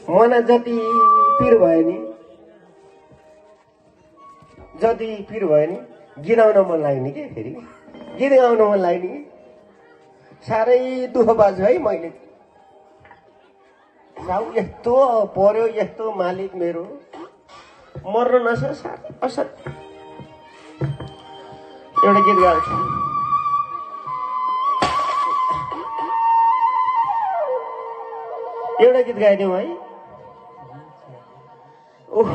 मना जति पिर भयो नि गिनाउन मन लाग्ने के फेरि गीत गाउन मन लाग्ने कि साह्रै दुःख बाज है मैले जाऊ यस्तो पर्यो यस्तो मालिक मेरो मर्न नसक्छ साह्रै असत एउटा गीत गाउँछु एउटा गीत गाइदिउँ है ओह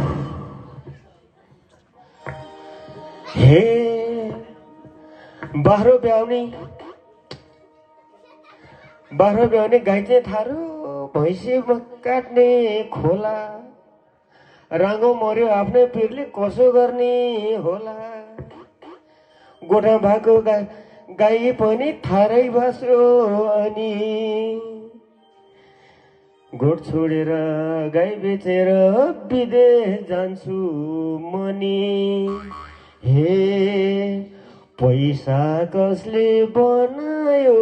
हे बाह्रो ब्याउने गाई चाहिँ थारो भैँसीमा काट्ने खोला राङ्गो मर्यो आफ्नै पिरले कसो गर्ने होला गोठा भएको गाई पनि थारै बस्यो अनि गोठ छोडेर गाई बेचेर विदेश जान्छु मनी हे पैसा कसले बनायो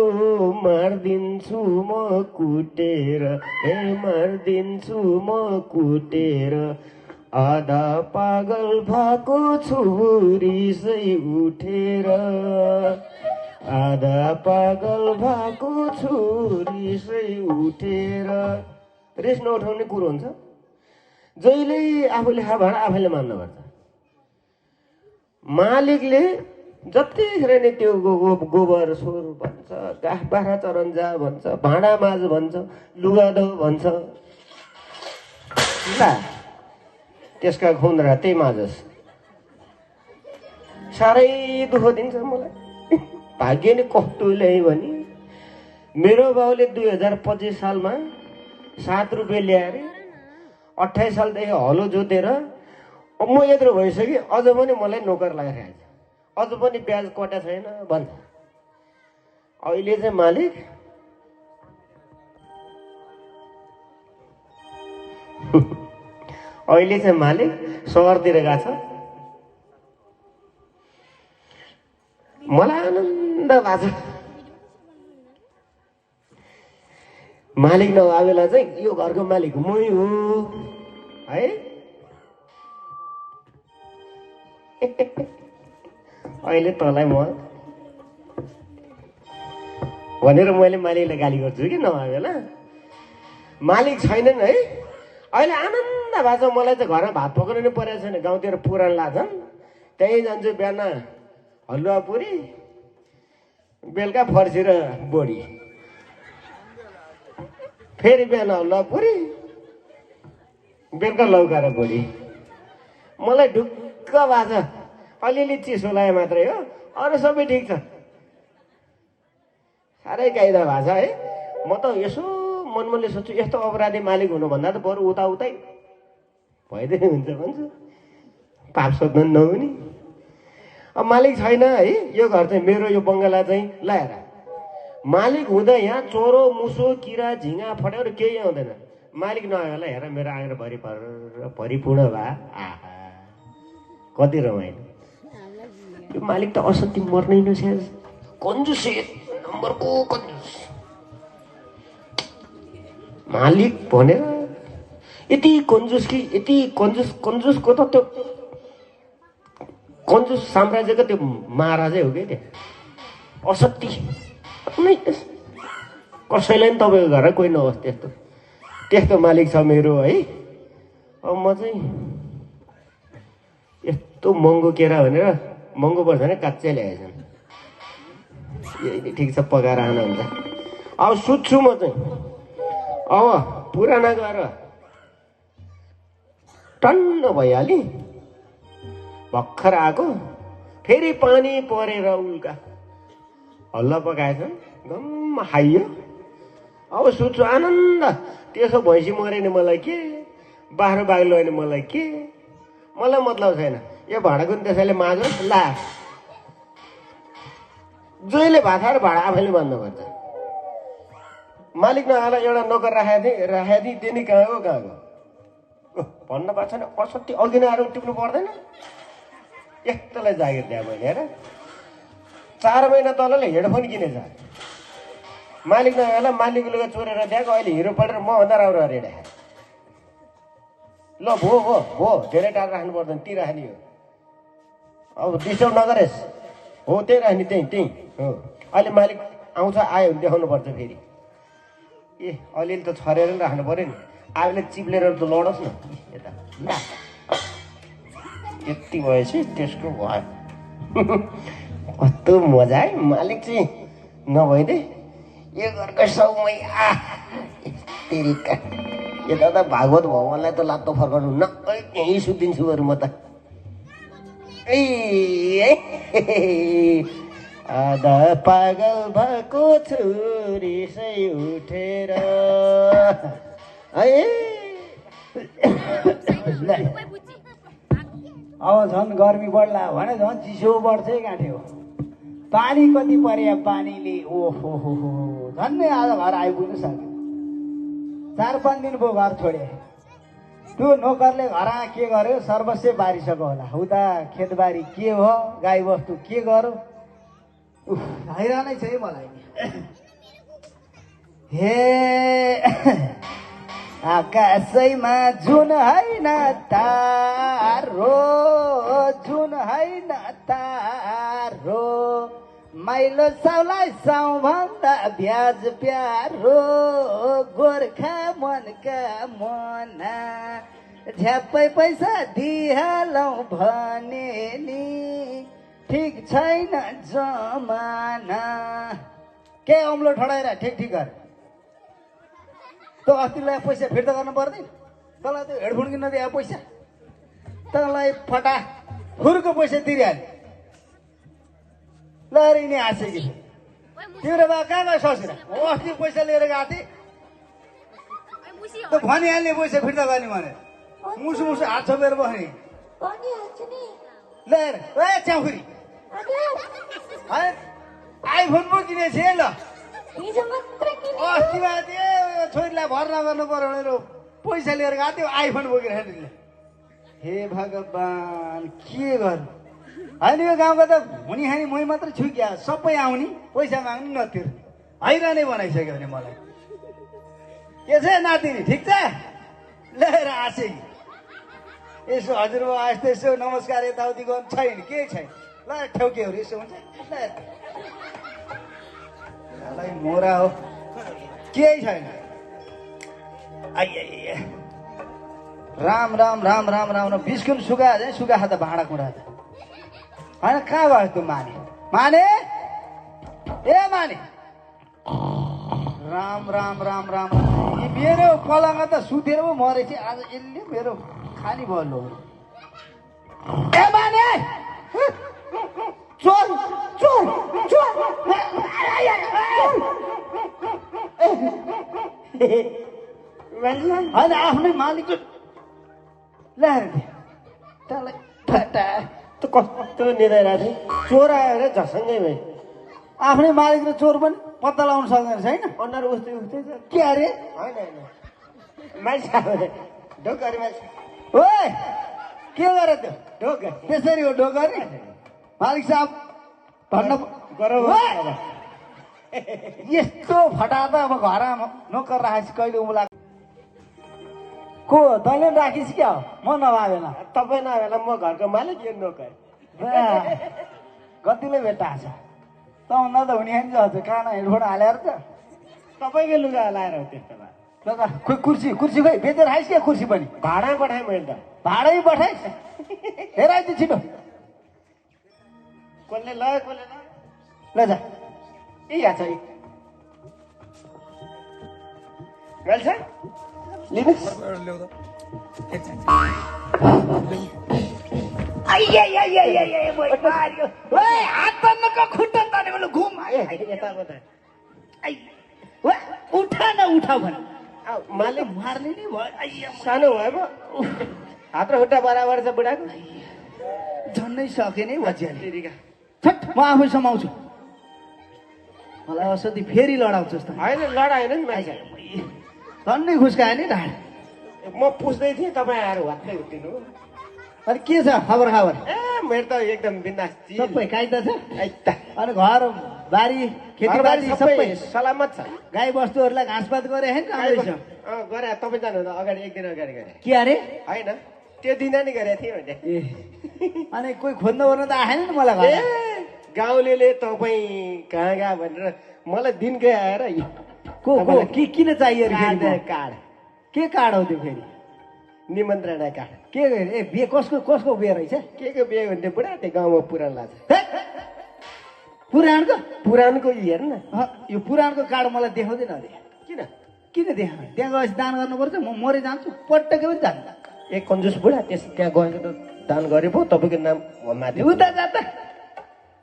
मार्दिन्छु म कुटेर हे मार्दिन्छु म कुटेर आधा पागल भएको छु रिसै उठेर आधा पागल भएको छु रिसै उठेर रिस नउठाउने कुरो हुन्छ जहिले आफूले भाँडा आफैले मान्नुपर्छ मालिकले जतिखेर नि त्यो गोबर सोर भन्छ गाह बाख्रा चरन जा भन्छ भाँडा माझ भन्छ लुगा धो भन्छ ला त्यसका खुन्द्रा त्यही माझोस् साह्रै दुःख दिन्छ मलाई भाग्य नि कस्तो ल्यायो भने मेरो बाउले 2025 सालमा 7 रुपियाँ ल्याएर 28 सालदेखि हलो जोतेर म यत्रो भइसक्यो अझ पनि मलाई नोकर लगाइरहेको छ अझ पनि ब्याज कटा छैन भन्छ अहिले चाहिँ मालिक सहरतिर गएको छ मलाई आनन्द भएको छ मालिक नभए बेला चाहिँ यो घरको मालिक मै हो है अहिले तँलाई म भनेर मैले मालिकलाई गाली गर्छु कि नभए बेला मालिक छैनन् है अहिले आनन्द भएको छ मलाई चाहिँ घरमा भात पकाउनु नि परेको छैन गाउँतिर पुराण लाग्छन् त्यहीँ जान्छु बिहान हलुवा पुरी बेलुका फर्सी र बोडी फेरि बिहान हलुवा पुरी बेलुका लौका र बोडी मलाई ढुक्क भएको छ अलिअलि चिसो लाए मात्रै हो अरू सबै ठिक छ साह्रै कायदा भएको छ है म त यसो मनमनले सोच्छु यस्तो अपराधी मालिक हुनुभन्दा त बरु उतै भइदिए हुन्छ भन्छु पाप सोध्न नहुने अब मालिक छैन है यो घर चाहिँ मेरो यो बङ्गला चाहिँ लाएर मालिक हुँदा यहाँ चोरो मुसो किरा झिँगा फट्याउनु केही आउँदैन मालिक नआयो होला हेर मेरो आँगन भरिपूर्ण भए आहा कति रमाइलो यो मालिक त असन्ती मर्नै नस्याज कन्जुस नम्बरको कन्जुस मालिक भनेर यति कन्जुस कि यति कन्जुसको त त्यो कन्जुस साम्राज्यको त्यो महाराजै हो कि त्यो असत्य कसैलाई पनि तपाईँको घर कोही नहोस् त्यस्तो मालिक छ मेरो है अब म चाहिँ यस्तो महँगो केरा भनेर महँगो पर्छ भने काच्चै ल्याएछन् यही ठिक छ पकाएर आना हुन्छ अब सुत्छु म चाहिँ अब पुराना गएर टन्न भइहालेँ भर्खर आएको फेरि पानी परेर उल्का हल्ला पकाएछन् गम्म खाइयो अब सुत्छु आनन्द त्यसो भैँसी मऱ्यो भने मलाई के बाख्रो बाघ लग्यो भने मलाई के मलाई मतलब छैन यो भाँडाको नि त्यसैले माझोस् ला जहिले भात खाएर भाँडा आफैले मान्नुपर्छ मालिक नआएर एउटा नोकर राखेको थिएँ त्यो नि कहाँ गएको भन्न पाएको छैन असत्य अघि नै आएर टिप्नु पर्दैन यस्तोलाई जागिर दिए मैले हेर 4 महिना तलले हेडफोन किनेछ मालिक नभएला मालिकको लुगा चोरेर दिएको अहिले हिरो पढेर मभन्दा राम्रो अरे ल भो धेरै टाढा राख्नु पर्दैन ती राख्ने हो अब डिस्टर्ब नगरेस् हो त्यही राख्ने त्यही हो अहिले मालिक आउँछ आयो भने देखाउनु पर्छ फेरि ए अलिअलि त छरेर नि राख्नु पऱ्यो नि आफूले चिप्लेर त लडोस् न यता यति भएपछि त्यसको भयो कस्तो मजा है मालिक चाहिँ नभइदे यो घरको सौमै तेरिका यता त भागवत भगवान्लाई त लात्तो फर्काउनु हुन्न यहीँ सुत्दिन्छु बरु म त आधा पागल भएको छुरी सै उठेर अब झन् गर्मी बढ्ला भने झन् चिसो बढ्छै गाँठ्यो पानी कति पर्यो पानीले ओहो हो झन्नै आज घर आइपुग्नु सक्यो 4-5 दिन भयो घर छोडे त्यो नोकरले घरमा के गर्यो सर्वस्व बारिसक्यो होला उता खेतबारी के हो गाई बस्तु के गर्यो हैरानै छ है मलाई हे आकाशैमा जुन हैन तारो जुन हैन तारो माइलो साउलाई साउ भन्दा ब्याज प्यारो गोर्खा मनका मना झ्याप्पै पैसा दिहालौ भने नि ठिक छैन जमाना के अम्लो ठडाएर ठिक गर त अस्तिलाई पैसा फिर्ता गर्नु पर्दैन तँलाई त्यो हेडफोन किन्न दिए पैसा तँलाई फटा खुरको पैसा तिरिहाल्यो ल अरे नि हाँसे कि तिम्रो बा कहाँ गयो ससुरा अस्ति पैसा लिएर गएको थिएँ त भनिहाल्ने पैसा फिर्ता गर्ने भने मुसु हात छोपेर बस्ने ल ए च्याउखुरी आइफोन पो किनेछ है ल अस्तिमा त्यो छोरीलाई भर नगर्नु पर्यो भनेर पैसा लिएर गएको थियो आइफोन बोकेर हे भगवान् के गर्नु होइन यो गाउँको त हुने खाने मै मात्रै छु क्या सबै आउने पैसा माग्ने नतिर हैरानै बनाइसक्यो भने मलाई के छ नातिनी ठिक छ लिएर आसे यसो हजुरबा यस्तो यसो नमस्कार यताउति गर्नु छैन केही छैन ल ठेउकेहरू यसो हुन्छ मोरा हो केही छैन राम राम राम राम राम बिस्कुट सुगा सुगा खाँदा भाँडा कुँडा होइन कहाँ भयो त्यो माने माने ए माने राम राम राम राम मेरो पलङ त सुतेर पो मरेछ आज यसले मेरो खाली भयो लो ए माने चोर चोर चोर होइन आफ्नै मालिक ल्याएर त्यसलाई फटा त कस्तो निदाइरहेको थिएँ चोर आयो अरे झसङ्गै भयो आफ्नै मालिक र चोर पनि पत्ता लगाउन सक्दैन छैन अनुहार उस्तै उस्तै छ के अरे होइन मान्छे ढोकरी मान्छे ओए के गरे त्यो ढोका त्यसरी हो ढोकरी मालिक साहब भन्न यस्तो फटा त अब घरमा नोकर राखेपछि कहिले उम्ला को तैँले राखिस् क्या हो म नभावेन तपाईँ नभएला म घरको मालिक यो नोकर कतिले भेट्टा छ तँभन्दा त हुने खान्छ हजुर कान हेडफोन हालेर त तपाईँकै लुगा लाएर हो त्यस्तो भए ल त खोइ कुर्सी कुर्सी खोइ बेचेर खाइस् क्या कुर्सी पनि भाडा पठाएँ मैले त भाडै पठाइस् हेर आइदियो छिटो कसले ल ल जा ए यहाँ छ गल्छ लिनुहोस् खुट्टा तानेको घुम उठा न उठा भन मालिक मार्ने नै भयो सानो भयो पो हात र खुट्टा बराबर छ बुढाको झन्नै सके नै भजिहाल्यो छट म आफै समाउँछु मलाई असति फेरि लडाउँछु जस्तो होइन लडाएन नि मान्छे झन्नै खुस्कायो नि ढाड म पुछ्दै थिएँ तपाईँ आएर वात्तै उत्तिनु अनि के छ खबर खबर ए मेरो त एकदम बिन्दास चिल। सबै कायदा छ आइता। अनि घर बारी खेतीबारी सबै सलामत छ। गाई बस्तुहरूलाई घाँसपात गरे होइन राम्रै छ गरे तपाईँ जानुभन्दा अगाडि एक दिन अगाडि गरे के अरे होइन त्यो दिन नि गरेको थिएँ भने ए अनि कोही खोज्नु ओर्नु त आएन नि मलाई घर गाउँले तपाईँ कहाँ गयो भनेर मलाई दिनकै आएर को किन चाहियो अरे फेरि कार्ड के कार्ड हो त्यो फेरि निमन्त्रणा कार्ड के ए बिहे कसको बिहे रहेछ के बिहे हुन्थ्यो बुढा त्यो गाउँमा पुराण लाग्छ पुराणको हेर न यो पुराणको कार्ड मलाई देखाउँदैन अरे किन देखाउनु त्यहाँ गएपछि दान गर्नुपर्छ म मरे जान्छु पटक्कै पनि जान्छु ए कन्जुस बुढा त्यहाँ गएको त दान गरे पो तपाईँको नाम माथि उता जाता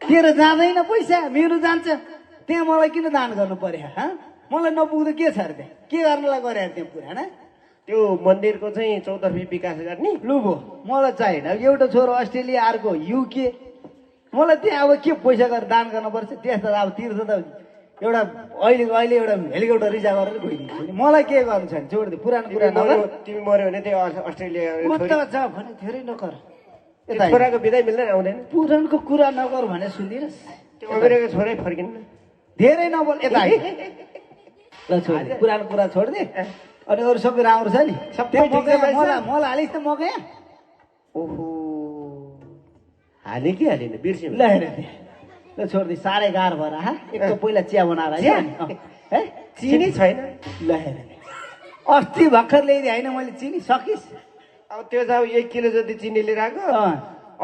तेरो जाँदैन पैसा मेरो जान्छ त्यहाँ मलाई किन दान गर्नु पर्यो मलाई नपुग्दा के छ अरे त्यहाँ के गर्नलाई गरे अरे त्यहाँ पुराण त्यो मन्दिरको चाहिँ चौतर्फी विकास गर्ने लुभो मलाई चाहिएन एउटा छोरो अस्ट्रेलिया अर्को युके मलाई त्यहाँ अब के पैसा गरेर दान गर्नुपर्छ त्यस्तो अब तीर्थ त एउटा अहिले एउटा हेलिकप्टर रिजर्भ गरेर गइदिन्छु नि मलाई के गर्नु छ छोडिदियो पुरानो कुरा नगर तिमी मऱ्यो भने त्यो अस्ट्रेलिया जा भने धेरै नगर छोराको बिदाई मिल्दैन आउँदैन पुराणको कुरा नगर भने सुनिदिनुहोस् त्यो अमेरिकाको छोरै फर्किन्न धेरै नबोल यता ल छोड पुरानो कुरा छोडिदे अनि अरू सबै राम्रो छ नि मलाई हालिस् त मकै ओहो हाले कि हालेन बिर्स्यो ल हेर ल छोडिदिए साह्रै गाह्रो भएर एक त पहिला चिया बनाएर है चिनी छैन ल हेर अस्ति भर्खर ल्याइदिए होइन मैले चिनी सकिस् अब त्यो त 1 किलो जति चिनी लिएर आएको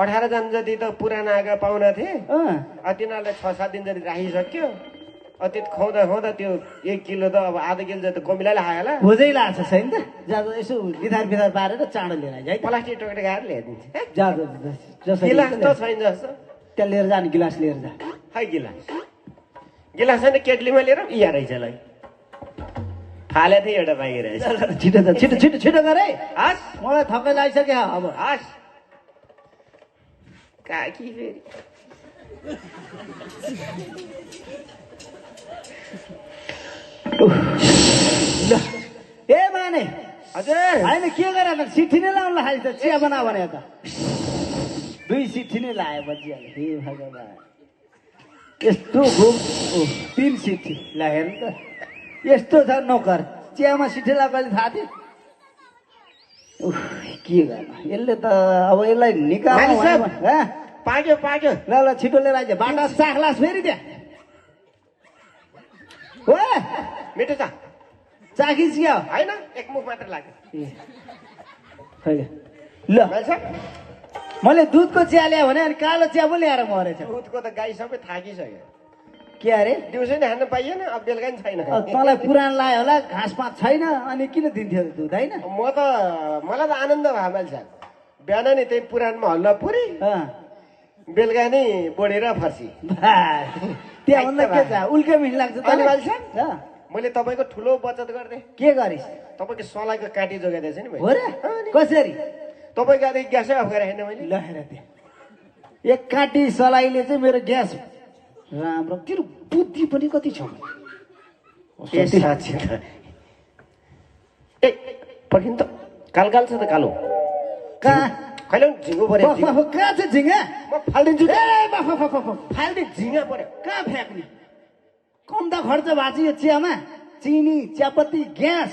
18 जना जति त पुरानो आएको पाहुना थिए तिनीहरूलाई 6-7 दिन जति राखिसक्यो त्यो खुवाउँदा त्यो 1 किलो त अब आधा किलो जति कमिलाले खायो होला भोजै लाग्छ छैन त जा यसो बिथार पारेर चाँडो लिएर आइज है प्लास्टिक टोकेर गाएर ल्याइदिन्छ जा गिलास त छैन जस्तो त्यहाँ लिएर जा गिलास लिएर जा खै गिलास छैन केटलीमा लिएर यहाँ रहेछ ल फाले थिएँ एउटा बाँकी रहेछ छिटो गर है हस् मलाई थकै लागिसक्यो अब हस् काकी फेरि ल ए माने हजुर होइन के गरेर सिठी नै लाउनु खालि त चिया बना भने त 2 सिठी नै लायो बजिहाल्यो हे भगवान् यस्तो घुम 3 सिठी ला हेर्नु त यस्तो छ नोकर चियामा सिठी लगाएले थाहा थियो के गर्नु यसले त अब यसलाई निकाल्नु पाक्यो ल छिटो लिएर आइज बाटा चाख्लास फेरि त्यहाँ हो मिठो छ चाखिस क्या होइन एक मुख मात्र लाग्यो ल मैले दुधको चिया ल्यायो भने अनि कालो चिया पो ल्याएर मरेछ दुधको त गाई सबै थाकिसक्यो के अरे दिउँसो नै खान पाइएन अब बेलुका नि छैन तँलाई पुरानो लायो होला घाँस पात छैन अनि किन दिन्थ्यो दुध होइन मलाई त आनन्द भयो मान्छे बिहान नि त्यही पुराणमा हल्ला पुरी बेलुका नै बोडेर फर्सी त्यहाँभन्दा के छ उल्कै मिठो लाग्छ मैले तपाईँको ठुलो बचत गर्दै के गरिस् तपाईँको सलाईको काटी जोगाइदिएछ नि हो र कसरी तपाईँको आधी ग्यासै अफ गरेर हेर्नु मैले ल हेर त्यहाँ एक काटी सलाईले चाहिँ मेरो ग्यास राम्रो तेरो बुद्धि पनि कति छ साँच्ची त ए पर्खिनु त काल छ त कालो कहाँ खैलो झिङ्गो पर्यो कहाँ छ झिङ्गा म फालिदिन्छु फाल्दै झिङ्गा पर्यो कहाँ फ्याँक्ने कम त खर्च भएको छ यो चियामा चिनी चियापत्ती ग्यास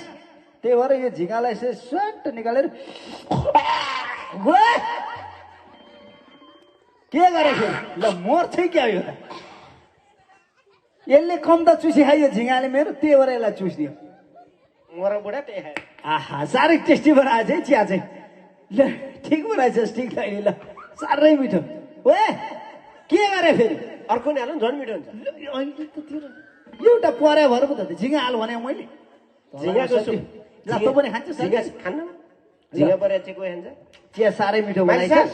त्यही भएर यो झिँगालाई यसो स्वाट निकालेर के गरेको ल मर्छ क्या यो त यसले कम त चुसी खायो झिँगाले मेरो त्यही भएर यसलाई चुस्दियो मर बुढा त्यही खायो आहा साह्रै टेस्टी बनाएछ है चिया चाहिँ ल ठिक बनाएछस् ठिक छैन ल साह्रै मिठो ओ के गरे फेरि अर्को नि हाल्नु झन् मिठो हुन्छ एउटा परे भएर पो त झिँगा हाल भने मैले झिँगाको सुप ल तँ पनि खान्छ खान्न झिँगा परे चाहिँ कोही खान्छ चिया साह्रै मिठो बनाएछस्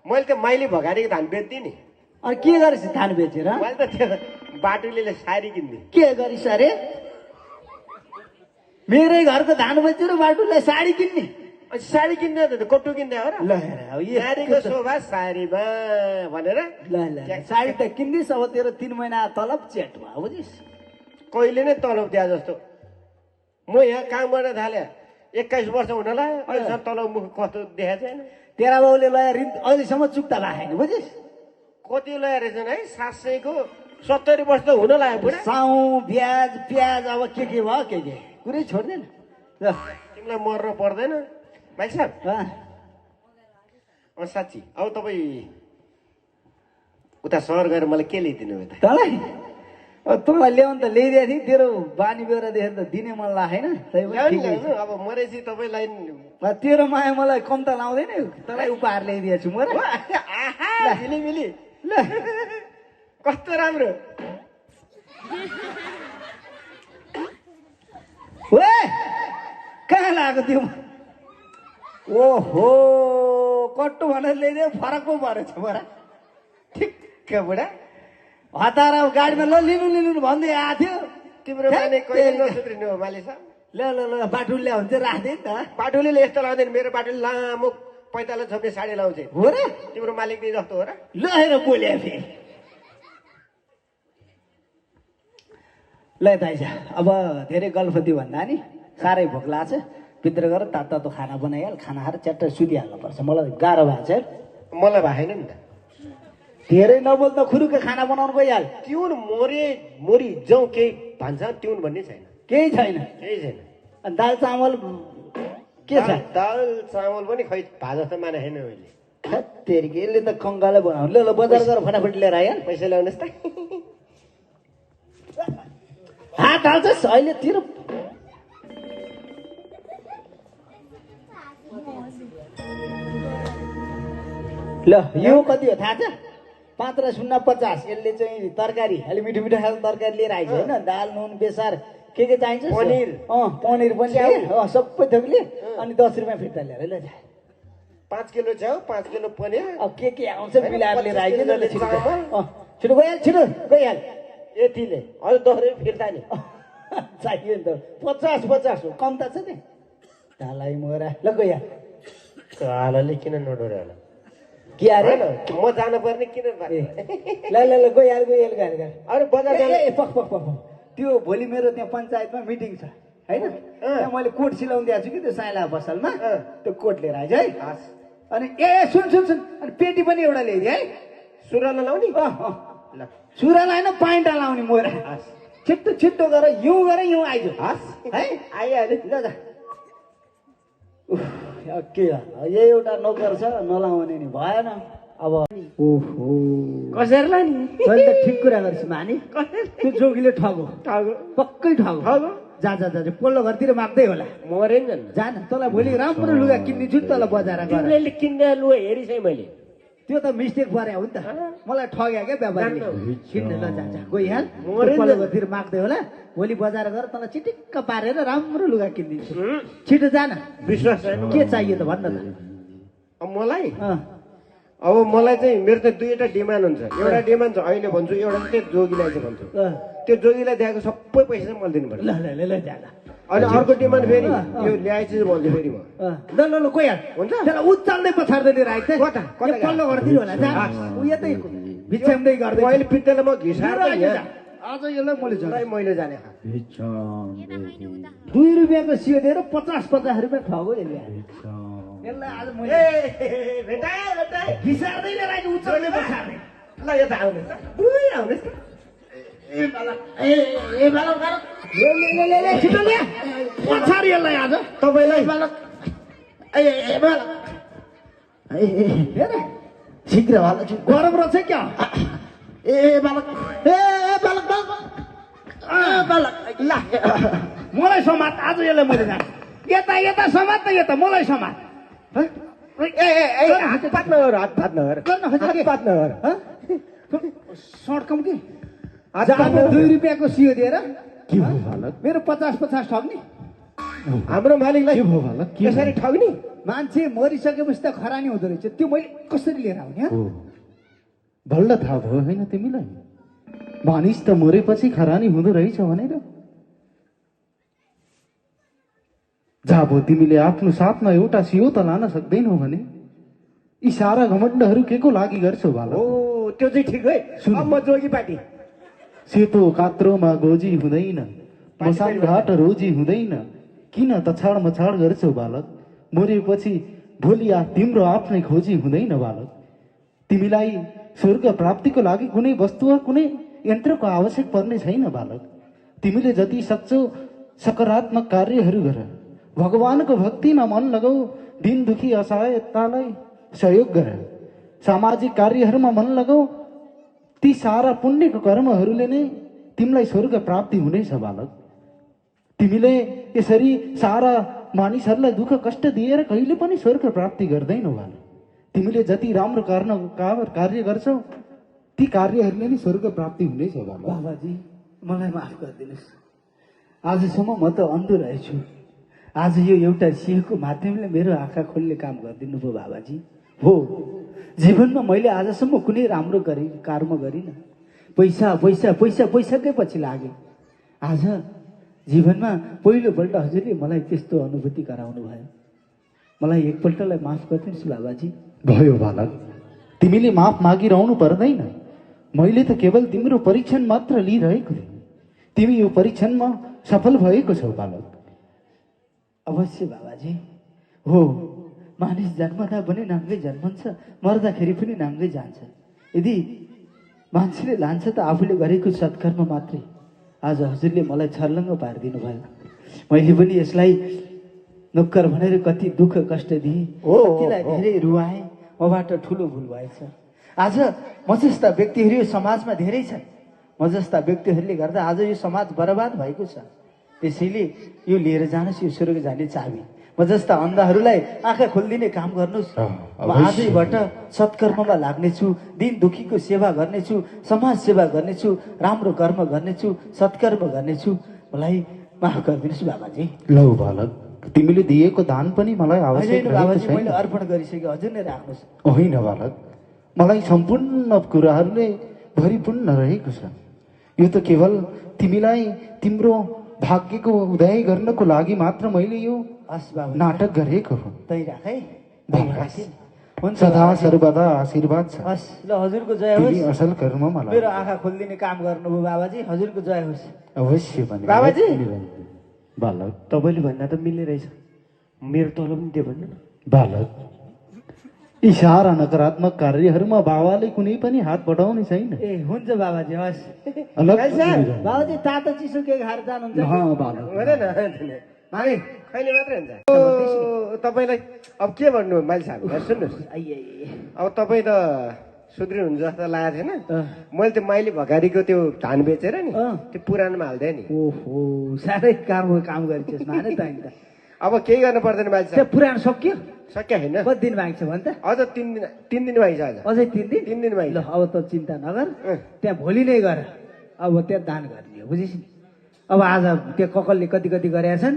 मैले त माइली भगाडीको धान बेच्दिएँ नि अनि के गरेछ धान बेचेर मैले त त्यो बाटुलीले सारी किन्दिएँ के गरिस् अरे मेरै घरको धान बेचेर बाटुलाई साडी किन्ने साडी किन्ने त कट्टु किन्ने हो र ल हेर साडीको शोभा साडीमा भनेर ल साडी त किन्दिस् अब तेरो 3 महिना तलब चेट भयो बुझिस् कहिले नै तलब दिए जस्तो म यहाँ काम गर्न थाले 21 वर्ष हुनलाई अहिलेसम्म तलब मुख कस्तो देखाएको छैन तेरा बाउले लगाएर अहिलेसम्म चुक्ता राखेन बुझिस् कति ल्याएर रहेछन् है 700 को 70 वर्ष त हुन लाग्यो बुढा साउ ब्याज प्याज अब के भयो के कुरै छोड्दैन ल तिमीलाई मर्न पर्दैन भाइ साहब साँच्ची अब तपाईँ उता सहर गएर मलाई के ल्याइदिनु भयो त तँलाई तँलाई ल्याउनु त ल्याइदिएको थिएँ तेरो बानी बेहोरा देखेर त दिने मन लागेन अब मरेपछि तपाईँलाई तेरो माया मलाई कम त लाउँदैन तँलाई उपहार ल्याइदिएको छु म मिली ल कस्तो राम्रो कहाँ लाग्यो त्यो ओहो कट्टु भनेर ल्याइदियो फरक पो परेछ मोरा ठिक्क बुढा हतार गाडीमा ल लिनु भन्दै आएको थियो तिम्रो माने कहिले नसुध्रिनु हो माले साहब ल ल ल बाटुल ल्यायो भने चाहिँ राख्दै नि त बाटुलीले यस्तो लाउँदैन मेरो बाटुले लामो 45 छोप्ने साडी लाउँछ हो र तिम्रो मालिक नि जस्तो हो र ल हेर बोले फेरि ल दाइजा अब धेरै गल्फती भन्दा नि साह्रै भोक लाग्छ भित्र गएर तातो खाना बनाइहाल खाना खाएर च्याट्ट सुतिहाल्नुपर्छ मलाई गाह्रो भएको छ मलाई भएन नि त धेरै नबोल्दा खुरुके खाना बनाउनु गइहाल तिउन मोरी जाउँ केही भन्छ तिउन भन्ने छैन केही छैन अनि दाल चामल के छ दाल चामल पनि खै भाजा त माने छैन मैले तेरिके यसले त कङ्गालै बनाउनु ल बजार गएर फटाफट लिएर आइहाल पैसा ल्याउनुहोस् त हात हाल्छस् अहिले तिर ल यो कति हो थाहा छ 5 र 050 यसले चाहिँ तरकारी अलि मिठो मिठो खालको तरकारी लिएर आइछ होइन दाल नुन बेसार के चाहिन्छ पनिर पनिर पनि सबै थोकले अनि 10 रुपियाँ फिर्ता ल्याएर ल 5 किलो च्याउ 5 किलो पनिर अब के आउँछ मिलाएर लिएर आइज छिटो गइहाल यतिले अझ 10 रुपियाँ फिर्ता नि चाहियो नि त 50 हो कम त छ नि तालाई मोरा ल गइहाल हालले किन नडोरे होला के अरे म जानु पर्ने किन ल गइहाल अरे बजार पक त्यो भोलि मेरो त्यहाँ पञ्चायतमा मिटिङ छ होइन त्यहाँ मैले कोट सिलाउनु दिएको छु कि त्यो साइला पसलमा त्यो कोट लिएर आइज है अनि सुन अनि पेटी पनि एउटा ल्याइदिए है सुराला लाउने सुराला होइन पाइन्टा लाउने मोरा छिट्टो गरेर हिउँ आइज है आइहाल्यो के यही एउटा नोकर छ नलाउने नि भएन अब ओहो कसरी लाने तैँले त ठिक कुरा गर्छु मानी त्यो जोगीले ठगो पक्कै ठगो जा पल्लो घरतिर माग्दै होला मरेन जान तँलाई भोलि राम्रो लुगा किनिदिन्छु नि तँलाई बजार गएर किन्ने लुगा हेरिस है मैले त्यो त मिस्टेक परे हो नि त मलाई ठग्या क्या व्यापारीले किन्ने ल जा गइहाल पल्लो घरतिर माग्दै होला भोलि बजार गएर तँलाई चिटिक्क पारेर राम्रो लुगा किनिदिन्छु छिटो जान विश्वास के चाहियो त भन्न त मलाई अब मलाई चाहिँ मेरो त दुईवटा डिमान्ड हुन्छ एउटा डिमान्ड छ अहिले भन्छु एउटा चाहिँ जोगीलाई चाहिँ भन्छु त्यो जोगीलाई दिएको सबै पैसा चाहिँ मलाई दिनु पर्छ ल जा अनि अर्को डिमान्ड फेरि यो ल्याएपछि भन्छु फेरि म ल गइहाल हुन्छ त्यसलाई उचाल्दै पछाड्दै लिएर आइज कता पल्लो घरतिर होला जा उ यतै बिछ्याउँदै गर्दै अहिले पित्तले म घिसाएर आज यसलाई मैले जाने 2 रुपियाँको सियो दिएर 50 रुपियाँ ठगो यसलाई आज मैले भेटाए घिसार्दै लिएर आइज उचाल्दै पछाड्दै ल यता आउनुहोस् छिटो ल्या पछाडि यसलाई आज तपाईँलाई शीघ्र भाला गरम रहेछ क्या मलाई समात आज यसलाई मैले जाने यता समात त यता मलाई समात हात पात नगर सड्कम कि 2 रुपियाँको सियो दिएर मेरो 50 ठग्ने हाम्रो मालिकलाई कसरी ठग्ने मान्छे मरिसकेपछि त खरानी हुँदो रहेछ त्यो मैले कसरी लिएर आउने बल्ल थाहा भयो होइन तिमीलाई मानिस त मरेपछि खरानी हुँदो रहेछ भनेर जाबो तिमीले आफ्नो साथमा एउटा सियो त लान सक्दैनौ भने यी सारा घमण्डहरू के को लागि गर्छौ बाला त्यो चाहिँ ठिक है म जोगी पार्टी सेतो कात्रोमा गोजी हुँदैन मसान घाट रोजी हुँदैन किन तछाड मछाड गर्छौ बालक मरेपछि भोलि तिम्रो आफ्नै खोजी हुँदैन बालक। तिमीलाई स्वर्ग प्राप्तिको लागि कुनै वस्तु वा कुनै यन्त्रको आवश्यक पर्ने छैन बालक। तिमीले जति सक्छौ सकारात्मक कार्यहरू गर, भगवानको भक्तिमा मन लगाऊ, दिन दुखी असहायतालाई सहयोग गर, सामाजिक कार्यहरूमा मन लगाऊ। ती सारा पुण्यको कर्महरूले नै तिमीलाई स्वर्ग प्राप्ति हुनेछ बालक। तिमीले यसरी सारा मानिसहरूलाई दुःख कष्ट दिएर कहिले पनि स्वर्ग प्राप्ति गर्दैनौ बालक। तिमीले जति राम्रो कार्य गर्छौ ती कार्यहरूले नै स्वर्ग प्राप्ति हुनेछ बालक। बाबाजी मलाई माफ गरिदिनुहोस्। आजसम्म म त अन्धो रहेछु। आज यो एउटा सिंहको माध्यमले मेरो आँखा खोल्ने काम गरिदिनु भयो बाबाजी। हो, जीवनमा मैले आजसम्म कुनै राम्रो कर्म गरिनँ। पैसा पैसा पैसा पैसाकै पछि लागेँ। आज जीवनमा पहिलोपल्ट हजुरले मलाई त्यस्तो अनुभूति गराउनु भयो। मलाई एकपल्टलाई माफ गरिदिनुहोस् बाबाजी। भयो बालक, तिमीले माफ मागिरहनु पर्दैन। मैले त केवल तिम्रो परीक्षण मात्र लिइरहेको थिएँ। तिमी यो परीक्षणमा सफल भएको छौ बालक। अवश्य बाबाजी। हो, मानिस जन्मदा पनि नाङ्गै जन्मन्छ, मर्दाखेरि पनि नाङ्गै जान्छ। यदि मान्छेले लान्छ त आफूले गरेको सत्कर्म मात्रै। आज हजुरले मलाई छर्लङ्ग पारिदिनु भयो। मैले पनि यसलाई नोक्कर भनेर कति दुःख कष्ट दिएँ, कतिलाई धेरै रुवाएँ। मबाट ठुलो भुल भएछ। आज म जस्ता व्यक्तिहरू यो समाजमा धेरै छन्। म जस्ता व्यक्तिहरूले गर्दा आज यो समाज बर्बाद भएको छ। त्यसैले यो लिएर जानुहोस् यो स्वर्ग जाने चाबी। म जस्ता अन्धाहरूलाई आँखा खोलिदिने काम गर्नुहोस्। म आजैबाट सत्कर्ममा लाग्नेछु, दिन दुखीको सेवा गर्नेछु, समाज सेवा गर्नेछु, राम्रो कर्म गर्नेछु, सत्कर्म गर्नेछु। मलाई माफ गरिदिनुहोस् बाबाजी। लौ बालक, तिमीले दिएको दान पनि मलाई आवश्यक बाबाजी, मैले अर्पण गरिसकेँ, हजुर नै राख्नुहोस्। होइन बालक, मलाई सम्पूर्ण कुराहरूले भरिपूर्ण रहेको छ। यो त केवल तिमीलाई तिम्रो भाग्यको उदय गर्नको लागि मात्र मैले यो नाटक गरेको हो। सदा सर्वदा आशीर्वाद छ। हस्, ल हजुरको जय होस्। असल कर्ममा लाग। मेरो आँखा खोलिदिने काम गर्नुभयो बाबाजी। हजुरको जय होस्। अवश्य भने बाबाजी। बालक, तपाईँले भन्दा त मिल्ने रहेछ। मेरो तलब नि त्यो भन्नु न। बालक, यी सारा नकारात्मक कार्यहरूमा बाबाले कुनै पनि हात बढाउने छैन। ए हुन्छ बाबाजी, हस्। बाबाजी तातो चिसो के खाएर जानुहुन्छ? माने खैले मात्रै हुन्छ। तपाईँलाई अब के भन्नु माइल साहब, सुन्नुहोस्। अब तपाईँ त सुध्रिनुहुन्छ जस्तो लागेको थिएन। मैले त्यो माइली भगारीको त्यो धान बेचेर नि त्यो पुरानोमा हाल्दै नि। ओहो, साह्रै काम गरिस् माने त होइन। अब केही गर्नु पर्दैन माइल साहब। पुरानो सक्यो? सक्यो होइन। कति दिन बाँकी छ भन् त? अझ 3 दिन बाँकी छ। अझै 3 दिन? 3 दिन बाँकी। ल अब त चिन्ता नगर। त्यहाँ भोलि नै गर। अब त्यहाँ दान गर्ने हो, बुझिस् नि। अब आज त्यो ककलले कति कति गरेका छन्?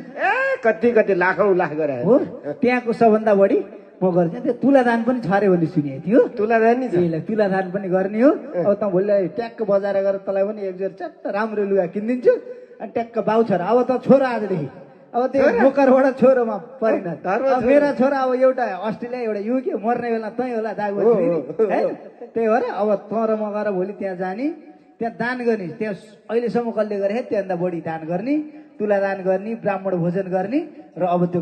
कति लाखौँ लाख गरे हो। त्यहाँको सबभन्दा बढी म गर्छु। त्यो तुलादान पनि छ अरे भन्ने सुनेको थियो। तुलादान नि तुलादान पनि गर्ने हो। अब त भोलि ट्याक्क बजार गएर तँलाई पनि एक जोर च्याट्ट राम्रो लुगा किनिदिन्छु। अनि ट्याक्क बाउ छोरा, अब त छोरा आजदेखि अब त्यो नोकरबाट छोरोमा परिणत। मेरा छोरा अब एउटा अस्ट्रेलिया एउटा युके मर्ने बेला तै होला दागु है। त्यही भएर अब तँ र म गएर भोलि त्यहाँ जाने, त्यहाँ दान गर्ने। त्यहाँ अहिलेसम्म कसले गरे त्योभन्दा बढी दान गर्ने, तुला दान गर्ने, ब्राह्मण भोजन गर्ने र अब त्यो